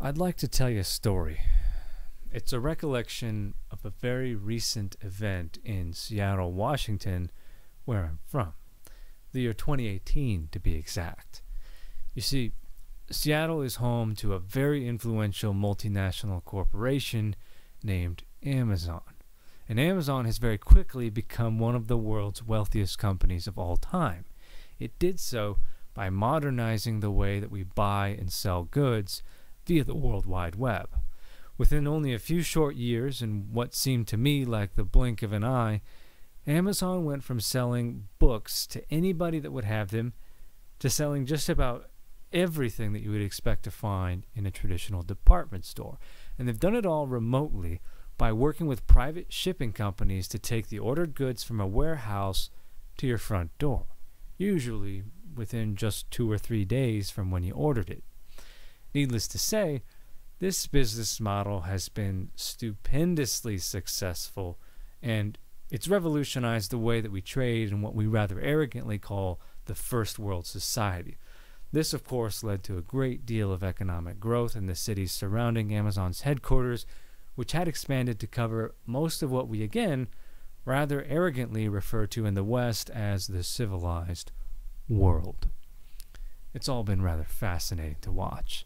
I'd like to tell you a story. It's a recollection of a very recent event in Seattle, Washington, where I'm from. The year 2018, to be exact. You see, Seattle is home to a very influential multinational corporation named Amazon. And Amazon has very quickly become one of the world's wealthiest companies of all time. It did so by modernizing the way that we buy and sell goods via the World Wide Web. Within only a few short years, in what seemed to me like the blink of an eye, Amazon went from selling books to anybody that would have them to selling just about everything that you would expect to find in a traditional department store. And they've done it all remotely by working with private shipping companies to take the ordered goods from a warehouse to your front door, usually within just 2 or 3 days from when you ordered it. Needless to say, this business model has been stupendously successful, and it's revolutionized the way that we trade in what we rather arrogantly call the first world society. This, of course, led to a great deal of economic growth in the cities surrounding Amazon's headquarters, which had expanded to cover most of what we, again, rather arrogantly refer to in the West as the civilized world. It's all been rather fascinating to watch.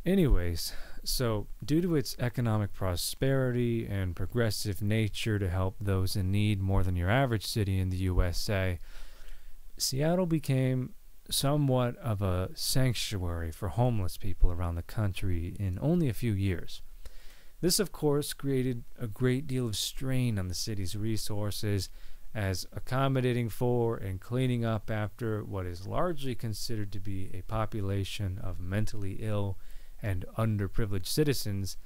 Anyways, so due to its economic prosperity and progressive nature to help those in need more than your average city in the USA, Seattle became somewhat of a sanctuary for homeless people around the country in only a few years. This, of course, created a great deal of strain on the city's resources, as accommodating for and cleaning up after what is largely considered to be a population of mentally ill and underprivileged citizens,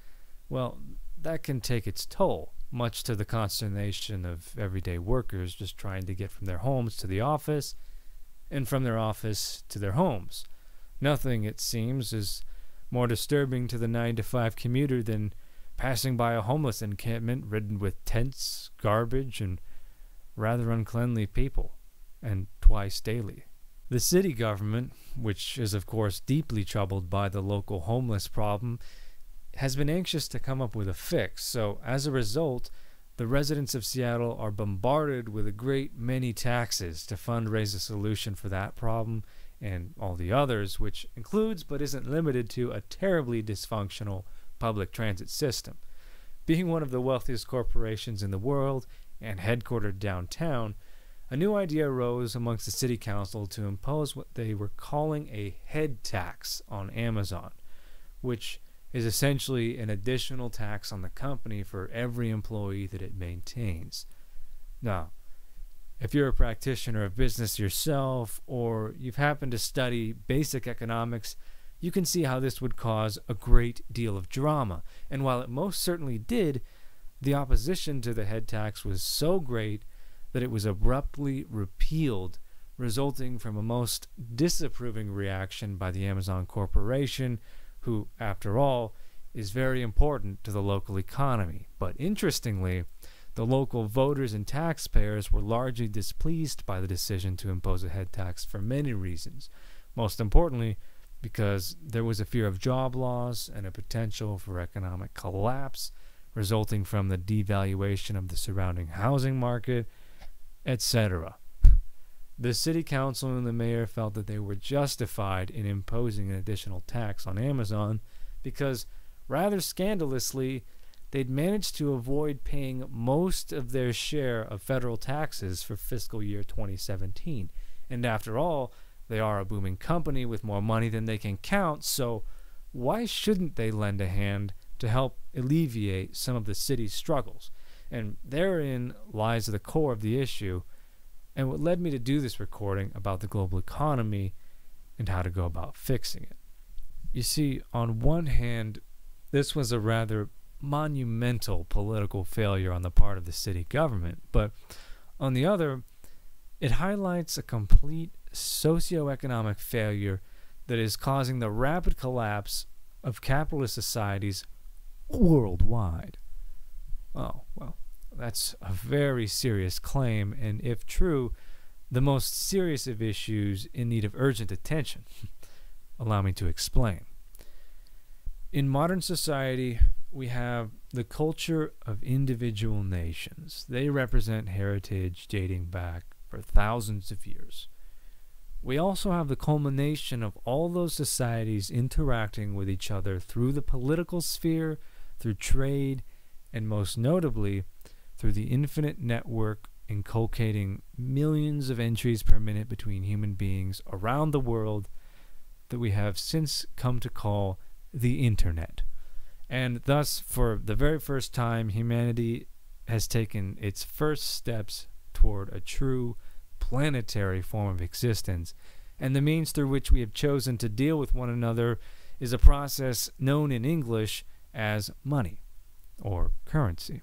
well, that can take its toll, much to the consternation of everyday workers just trying to get from their homes to the office, and from their office to their homes. Nothing, it seems, is more disturbing to the 9-to-5 commuter than passing by a homeless encampment ridden with tents, garbage, and rather uncleanly people, and twice daily. The city government, which is of course deeply troubled by the local homeless problem, has been anxious to come up with a fix, so as a result, the residents of Seattle are bombarded with a great many taxes to fundraise a solution for that problem and all the others, which includes but isn't limited to a terribly dysfunctional public transit system. Being one of the wealthiest corporations in the world and headquartered downtown, a new idea arose amongst the city council to impose what they were calling a head tax on Amazon, which is essentially an additional tax on the company for every employee that it maintains. Now, if you're a practitioner of business yourself, or you've happened to study basic economics, you can see how this would cause a great deal of drama. And while it most certainly did, the opposition to the head tax was so great that it was abruptly repealed, resulting from a most disapproving reaction by the Amazon Corporation, who, after all, is very important to the local economy. But interestingly, the local voters and taxpayers were largely displeased by the decision to impose a head tax for many reasons. Most importantly, because there was a fear of job loss and a potential for economic collapse resulting from the devaluation of the surrounding housing market, etc. The city council and the mayor felt that they were justified in imposing an additional tax on Amazon because, rather scandalously, they'd managed to avoid paying most of their share of federal taxes for fiscal year 2017. And after all, they are a booming company with more money than they can count, so why shouldn't they lend a hand to help alleviate some of the city's struggles? And therein lies the core of the issue, and what led me to do this recording about the global economy and how to go about fixing it. You see, on one hand, this was a rather monumental political failure on the part of the city government, but on the other, it highlights a complete socioeconomic failure that is causing the rapid collapse of capitalist societies worldwide. Oh, well, that's a very serious claim, and if true, the most serious of issues in need of urgent attention. Allow me to explain. In modern society, we have the culture of individual nations. They represent heritage dating back for thousands of years. We also have the culmination of all those societies interacting with each other through the political sphere, through trade, and most notably, through the infinite network inculcating millions of entries per minute between human beings around the world that we have since come to call the Internet. And thus, for the very first time, humanity has taken its first steps toward a true planetary form of existence, and the means through which we have chosen to deal with one another is a process known in English as money, or currency.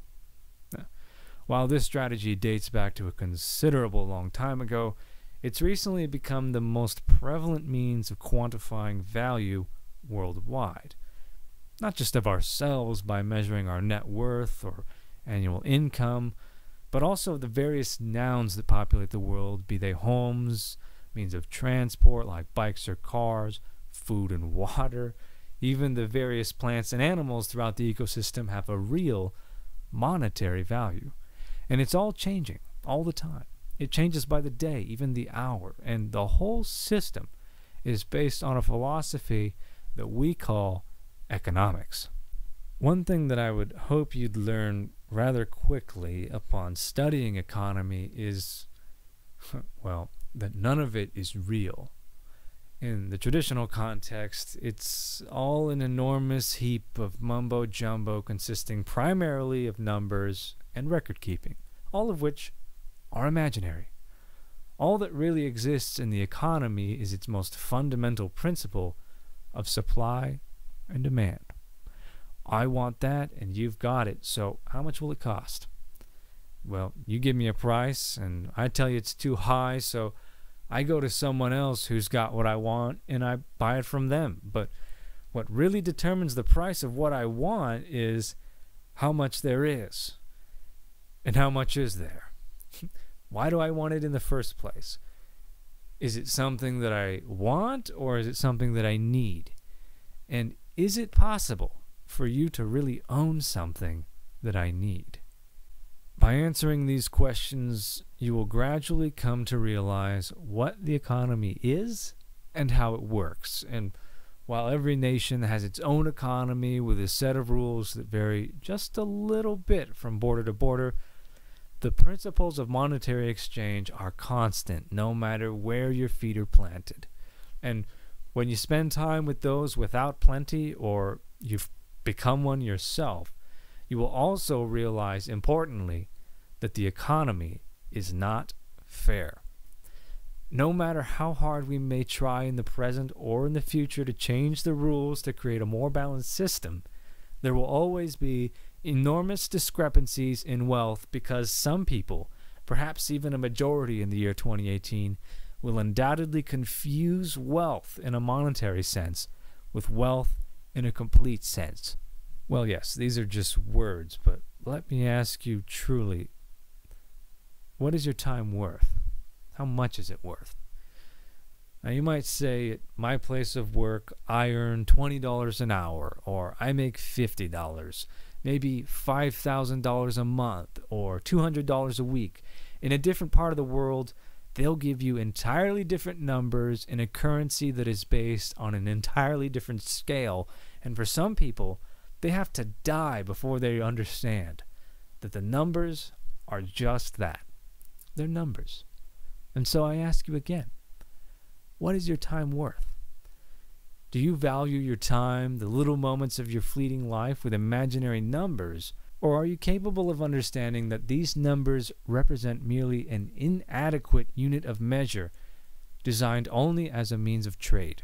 While this strategy dates back to a considerable long time ago, it's recently become the most prevalent means of quantifying value worldwide. Not just of ourselves by measuring our net worth or annual income, but also the various nouns that populate the world, be they homes, means of transport like bikes or cars, food and water. Even the various plants and animals throughout the ecosystem have a real monetary value. And it's all changing all the time. It changes by the day, even the hour, and the whole system is based on a philosophy that we call economics. One thing that I would hope you'd learn rather quickly upon studying economy is, well, that none of it is real. In the traditional context, it's all an enormous heap of mumbo-jumbo consisting primarily of numbers and record-keeping, all of which are imaginary. All that really exists in the economy is its most fundamental principle of supply and demand. I want that, and you've got it, so how much will it cost? Well, you give me a price, and I tell you it's too high, so I go to someone else who's got what I want, and I buy it from them. But what really determines the price of what I want is how much there is. And how much is there? Why do I want it in the first place? Is it something that I want, or is it something that I need? And is it possible for you to really own something that I need? By answering these questions, you will gradually come to realize what the economy is and how it works. And while every nation has its own economy with a set of rules that vary just a little bit from border to border, the principles of monetary exchange are constant no matter where your feet are planted. And when you spend time with those without plenty, or you've become one yourself, you will also realize, importantly, that the economy is not fair. No matter how hard we may try in the present or in the future to change the rules to create a more balanced system, there will always be enormous discrepancies in wealth because some people, perhaps even a majority in the year 2018, will undoubtedly confuse wealth in a monetary sense with wealth in a complete sense. Well, yes, these are just words, but let me ask you truly, what is your time worth? How much is it worth? Now, you might say, at my place of work, I earn $20 an hour, or I make $50, maybe $5,000 a month, or $200 a week. In a different part of the world, they'll give you entirely different numbers in a currency that is based on an entirely different scale. And for some people, they have to die before they understand that the numbers are just that. They're numbers. And so I ask you again, what is your time worth? Do you value your time, the little moments of your fleeting life, with imaginary numbers? Or are you capable of understanding that these numbers represent merely an inadequate unit of measure designed only as a means of trade?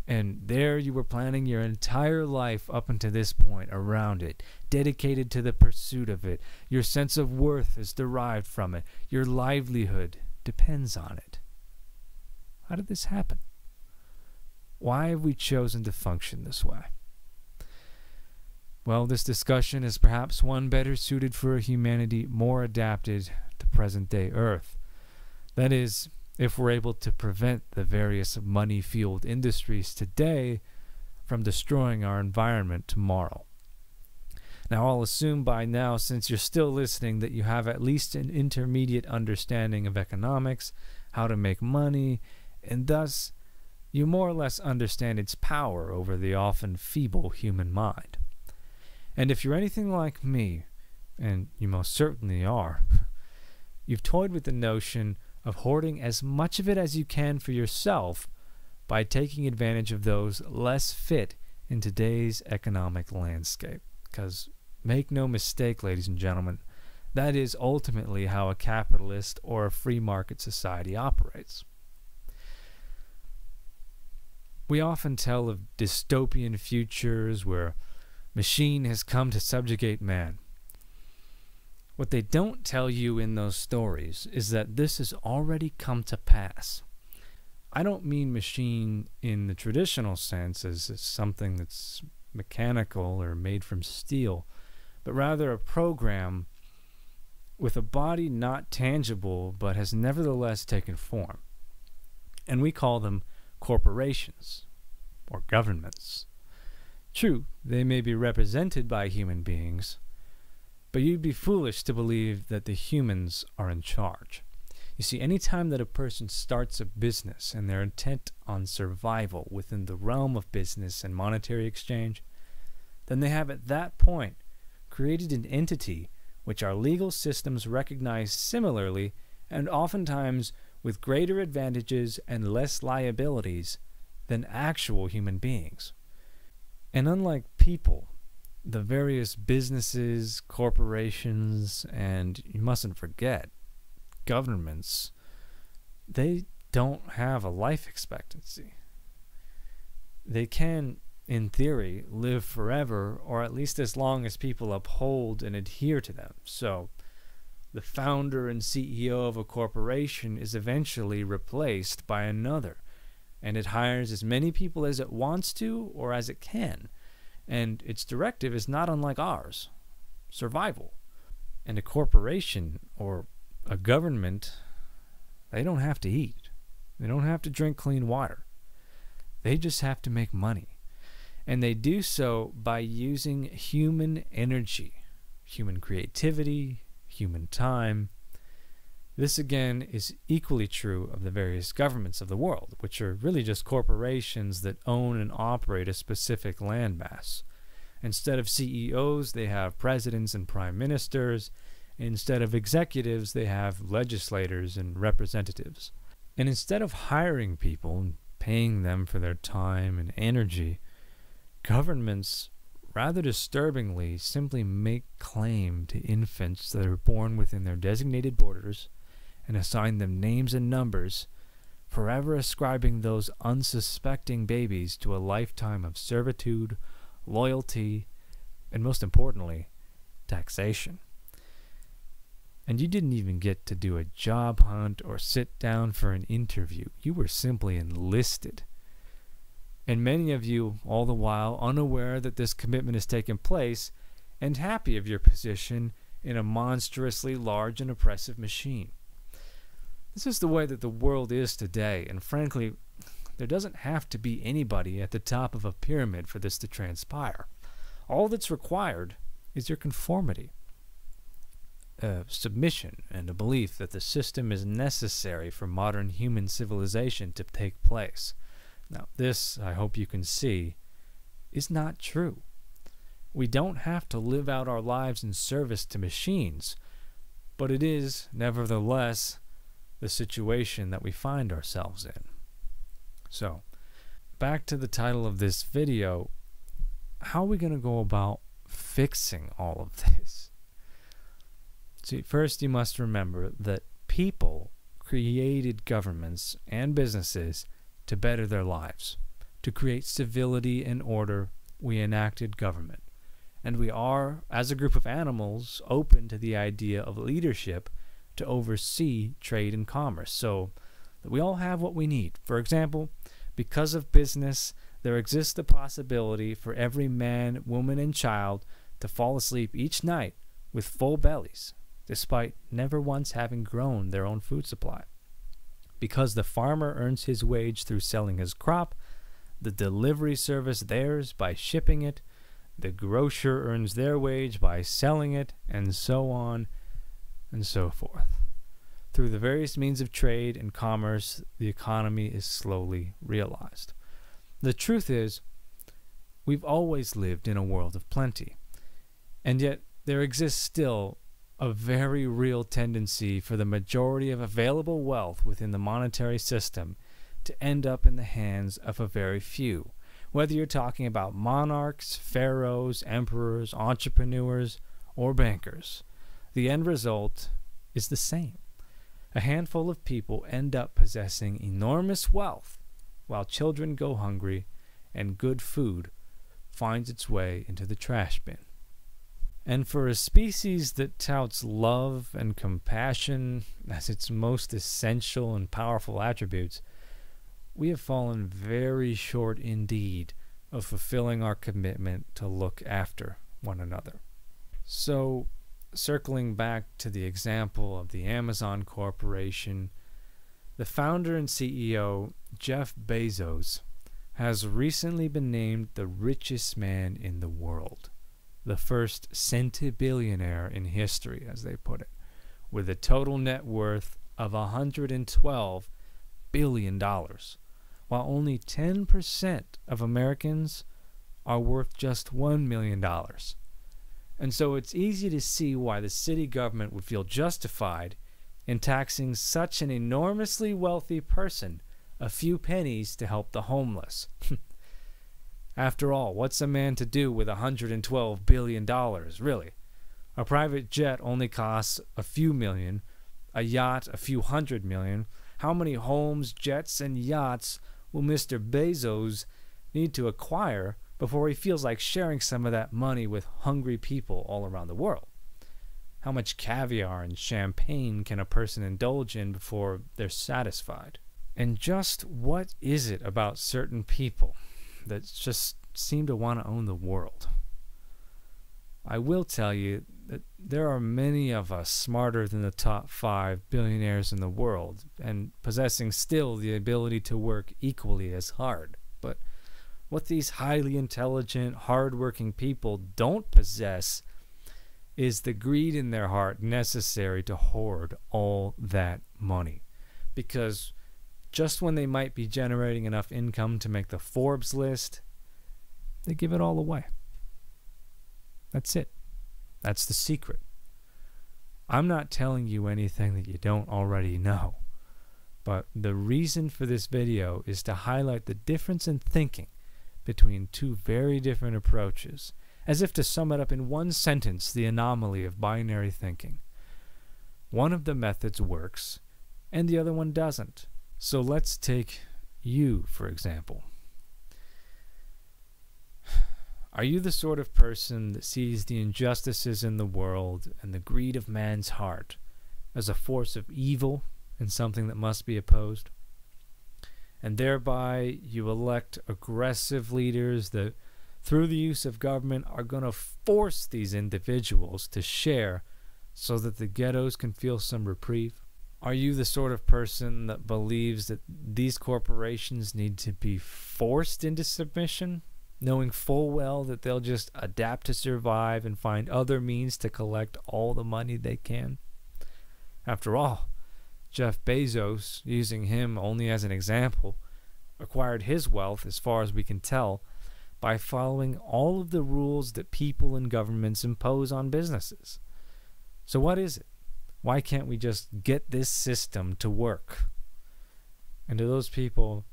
And there you were planning your entire life up until this point around it, dedicated to the pursuit of it. Your sense of worth is derived from it. Your livelihood depends on it. How did this happen? Why have we chosen to function this way? Well, this discussion is perhaps one better suited for a humanity more adapted to present-day Earth. That is, if we're able to prevent the various money-fueled industries today from destroying our environment tomorrow. Now, I'll assume by now, since you're still listening, that you have at least an intermediate understanding of economics, how to make money, and thus you more or less understand its power over the often feeble human mind. And if you're anything like me, and you most certainly are, you've toyed with the notion of hoarding as much of it as you can for yourself by taking advantage of those less fit in today's economic landscape. Because make no mistake, ladies and gentlemen, that is ultimately how a capitalist or a free market society operates. We often tell of dystopian futures where machine has come to subjugate man. What they don't tell you in those stories is that this has already come to pass. I don't mean machine in the traditional sense as something that's mechanical or made from steel, but rather a program with a body not tangible but has nevertheless taken form. And we call them corporations or governments. True, they may be represented by human beings, but you'd be foolish to believe that the humans are in charge. You see, any time that a person starts a business and they're intent on survival within the realm of business and monetary exchange, then they have at that point created an entity which our legal systems recognize similarly and oftentimes with greater advantages and less liabilities than actual human beings. And unlike people, the various businesses, corporations, and you mustn't forget, governments, they don't have a life expectancy. They can, in theory, live forever, or at least as long as people uphold and adhere to them. So, the founder and CEO of a corporation is eventually replaced by another, and it hires as many people as it wants to or as it can. And its directive is not unlike ours: survival. And a corporation or a government, they don't have to eat. They don't have to drink clean water. They just have to make money. And they do so by using human energy, human creativity, human time. This again is equally true of the various governments of the world, which are really just corporations that own and operate a specific landmass. Instead of CEOs, they have presidents and prime ministers. Instead of executives, they have legislators and representatives. And instead of hiring people and paying them for their time and energy, governments, rather disturbingly, simply make claim to infants that are born within their designated borders and assign them names and numbers, forever ascribing those unsuspecting babies to a lifetime of servitude, loyalty, and most importantly, taxation. And you didn't even get to do a job hunt or sit down for an interview. You were simply enlisted. And many of you, all the while, unaware that this commitment has taken place and happy of your position in a monstrously large and oppressive machine. This is the way that the world is today, and frankly, there doesn't have to be anybody at the top of a pyramid for this to transpire. All that's required is your conformity, submission, and a belief that the system is necessary for modern human civilization to take place. Now, this, I hope you can see, is not true. We don't have to live out our lives in service to machines, but it is, nevertheless, the situation that we find ourselves in. So, back to the title of this video, how are we going to go about fixing all of this? See, first you must remember that people created governments and businesses to better their lives. To create civility and order, we enacted government. And we are, as a group of animals, open to the idea of leadership to oversee trade and commerce, so that we all have what we need. For example, because of business, there exists the possibility for every man, woman, and child to fall asleep each night with full bellies, despite never once having grown their own food supply. Because the farmer earns his wage through selling his crop, the delivery service theirs by shipping it, the grocer earns their wage by selling it, and so on and so forth. Through the various means of trade and commerce, the economy is slowly realized. The truth is, we've always lived in a world of plenty, and yet there exists still a very real tendency for the majority of available wealth within the monetary system to end up in the hands of a very few. Whether you're talking about monarchs, pharaohs, emperors, entrepreneurs, or bankers, the end result is the same. A handful of people end up possessing enormous wealth while children go hungry and good food finds its way into the trash bin. And for a species that touts love and compassion as its most essential and powerful attributes, we have fallen very short indeed of fulfilling our commitment to look after one another. So, circling back to the example of the Amazon Corporation, the founder and CEO, Jeff Bezos, has recently been named the richest man in the world, the first centibillionaire in history, as they put it, with a total net worth of $112 billion, while only 10% of Americans are worth just $1 million. And so it's easy to see why the city government would feel justified in taxing such an enormously wealthy person a few pennies to help the homeless. After all, what's a man to do with $112 billion, really? A private jet only costs a few million, a yacht a few hundred million. How many homes, jets, and yachts will Mr. Bezos need to acquire before he feels like sharing some of that money with hungry people all around the world? How much caviar and champagne can a person indulge in before they're satisfied? And just what is it about certain people that just seem to want to own the world? I will tell you that there are many of us smarter than the top 5 billionaires in the world and possessing still the ability to work equally as hard. But what these highly intelligent, hard-working people don't possess is the greed in their heart necessary to hoard all that money. Because just when they might be generating enough income to make the Forbes list, they give it all away. That's it. That's the secret. I'm not telling you anything that you don't already know, but the reason for this video is to highlight the difference in thinking between two very different approaches, as if to sum it up in one sentence, the anomaly of binary thinking. One of the methods works, and the other one doesn't. So let's take you, for example. Are you the sort of person that sees the injustices in the world and the greed of man's heart as a force of evil and something that must be opposed? And thereby you elect aggressive leaders that, through the use of government, are going to force these individuals to share so that the ghettos can feel some reprieve? Are you the sort of person that believes that these corporations need to be forced into submission, knowing full well that they'll just adapt to survive and find other means to collect all the money they can? After all, Jeff Bezos, using him only as an example, acquired his wealth, as far as we can tell, by following all of the rules that people and governments impose on businesses. So what is it? Why can't we just get this system to work? And to those people,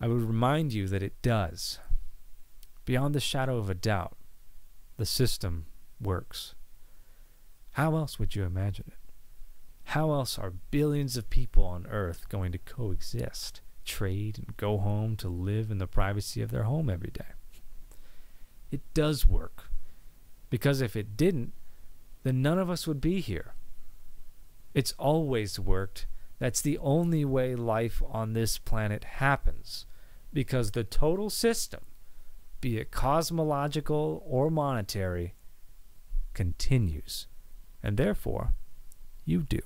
I would remind you that it does. Beyond the shadow of a doubt, the system works. How else would you imagine it? How else are billions of people on Earth going to coexist, trade, and go home to live in the privacy of their home every day? It does work. Because if it didn't, then none of us would be here. It's always worked. That's the only way life on this planet happens. Because the total system, be it cosmological or monetary, continues. And therefore, you do.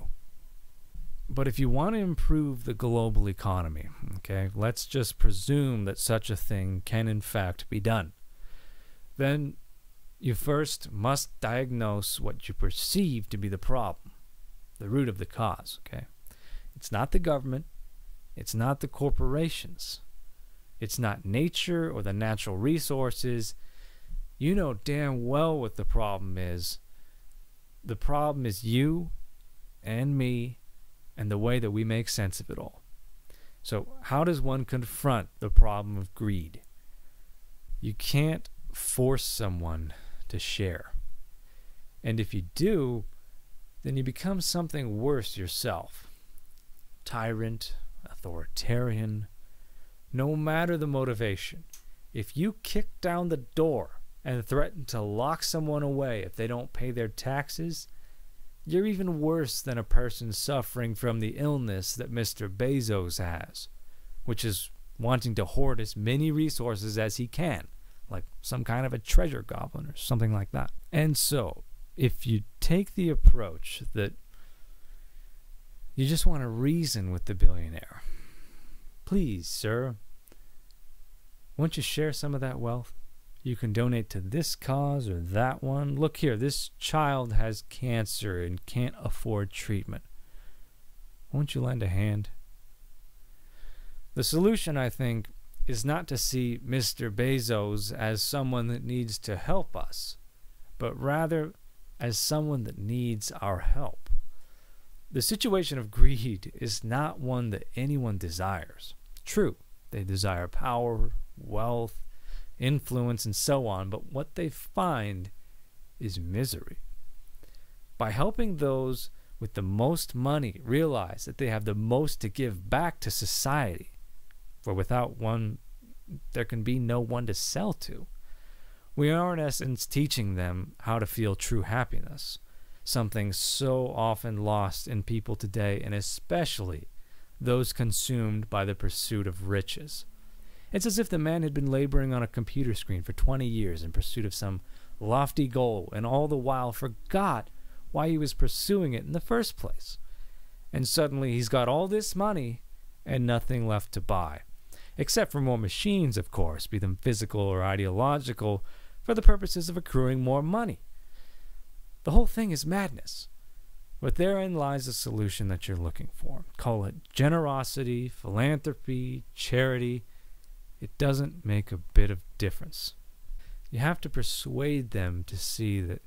But if you want to improve the global economy, okay, let's just presume that such a thing can in fact be done. Then you first must diagnose what you perceive to be the problem, the root of the cause, okay? It's not the government, it's not the corporations, it's not nature or the natural resources. You know damn well what the problem is. The problem is you and me and the way that we make sense of it all. So how does one confront the problem of greed? You can't force someone to share. And if you do, then you become something worse yourself. Tyrant, authoritarian, no matter the motivation. If you kick down the door and threaten to lock someone away if they don't pay their taxes, you're even worse than a person suffering from the illness that Mr. Bezos has, which is wanting to hoard as many resources as he can, like some kind of a treasure goblin or something like that. And so, if you take the approach that you just want to reason with the billionaire, please, sir, won't you share some of that wealth? You can donate to this cause or that one. Look here, this child has cancer and can't afford treatment. Won't you lend a hand? The solution, I think, is not to see Mr. Bezos as someone that needs to help us, but rather as someone that needs our help. The situation of greed is not one that anyone desires. True, they desire power, wealth, influence, and so on, but what they find is misery. By helping those with the most money realize that they have the most to give back to society, for without one, there can be no one to sell to, we are in essence teaching them how to feel true happiness, something so often lost in people today, and especially those consumed by the pursuit of riches. It's as if the man had been laboring on a computer screen for 20 years in pursuit of some lofty goal, and all the while forgot why he was pursuing it in the first place. And suddenly he's got all this money and nothing left to buy. Except for more machines, of course, be them physical or ideological, for the purposes of accruing more money. The whole thing is madness. But therein lies the solution that you're looking for. Call it generosity, philanthropy, charity. It doesn't make a bit of difference. You have to persuade them to see that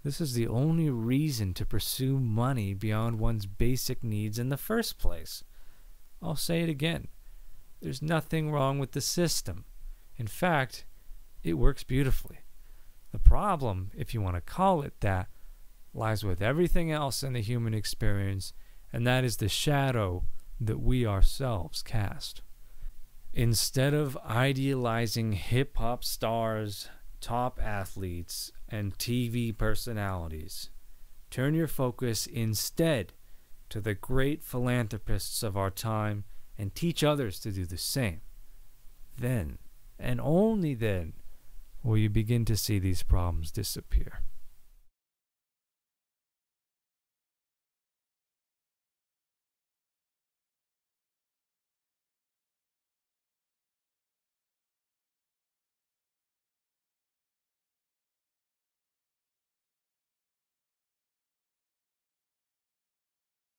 this is the only reason to pursue money beyond one's basic needs in the first place. I'll say it again. There's nothing wrong with the system. In fact, it works beautifully. The problem, if you want to call it that, lies with everything else in the human experience, and that is the shadow that we ourselves cast. Instead of idealizing hip-hop stars, top athletes, and TV personalities, turn your focus instead to the great philanthropists of our time and teach others to do the same. Then, and only then, will you begin to see these problems disappear.